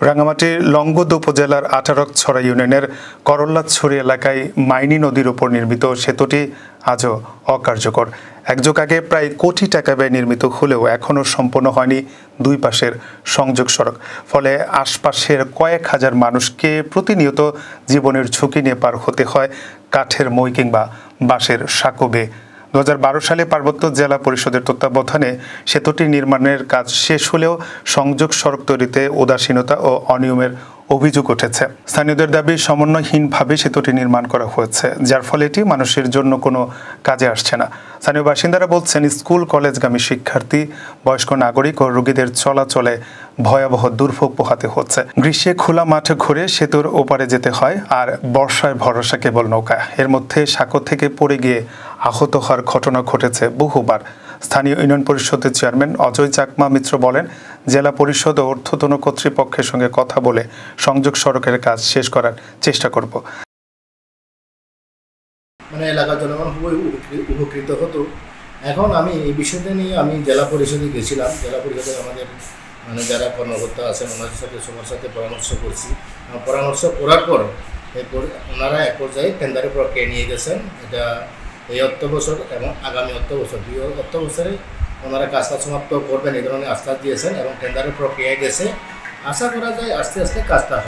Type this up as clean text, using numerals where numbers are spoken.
রাঙ্গামাটির লংগদ উপজেলার আটারকছড়া ইউনিয়নের করল্লাছড়ি এলাকায় মাইনী নদীর উপর নির্মিত সেতুটি আজও অকার্যকর। এক যুগ আগে প্রায় কোটি টাকা ব্যয় নির্মিত হলেও এখনও সম্পন্ন হয়নি দুই পাশের সংযোগ সড়ক। ফলে আশপাশের কয়েক হাজার মানুষকে প্রতিনিয়ত জীবনের ঝুঁকি নিয়ে পার হতে হয় কাঠের মই কিংবা বাঁশের সাঁকো বেয়ে। 2012 সালে পার্বত্য জেলা পরিষদের তত্ত্বাবধানে সেতুটি নির্মাণের কাজ শেষ হলেও সংযোগ সড়ক তৈরিতে উদাসীনতা ও অনিয়মের অভিযোগ উঠেছে। স্থানীয়দের দাবি সমন্বয়হীনভাবে সেতুটি নির্মাণ করা হয়েছে, যার ফলে এটি মানুষের জন্য কোনো কাজে আসছে না। স্থানীয় বাসিন্দারা বলছেন, স্কুল কলেজগামী শিক্ষার্থী, বয়স্ক নাগরিক ও রোগীদের চলাচলে ভয়াবহ দুর্ভোগ পোহাতে হচ্ছে। গ্রীষ্মে খোলা মাঠে ঘুরে সেতুর ওপারে যেতে হয়, আর বর্ষায় ভরসা কেবল নৌকা। এর মধ্যে সাঁকো থেকে পড়ে গিয়ে আহত হওয়ার ঘটনা ঘটেছে বহুবার। স্থানীয় ইউনিয়ন পরিষদের চেয়ারম্যান অজয় চাকমা মিত্র বলেন, জেলা পরিষদ ও ঊর্ধ্বতন কর্তৃপক্ষের সঙ্গে কথা বলে সংযোগ সড়কের কাজ শেষ করার চেষ্টা করব। এলাকার জনগণ খুবই উপকৃত হতো। এখন আমি এই বিষয়টা নিয়ে আমি জেলা পরিষদে গেছিলাম। জেলা পরিষদে আমাদের যারা কর্মকর্তা আছেন ওনাদের সাথে সবার সাথে পরামর্শ করছি। পরামর্শ করার পর ওনারা এক পর্যায়ে টেন্ডারের প্রক্রিয়া নিয়ে গেছেন। এটা এই অর্থ বছর এবং আগামী অর্থ বছর, 2 অর্থ বছরে ওনারা কাজটা সমাপ্ত করবেন এই ধরনের আশ্বাস দিয়েছেন এবং টেন্ডারের প্রক্রিয়ায় গেছে। আশা করা যায় আস্তে আস্তে কাজটা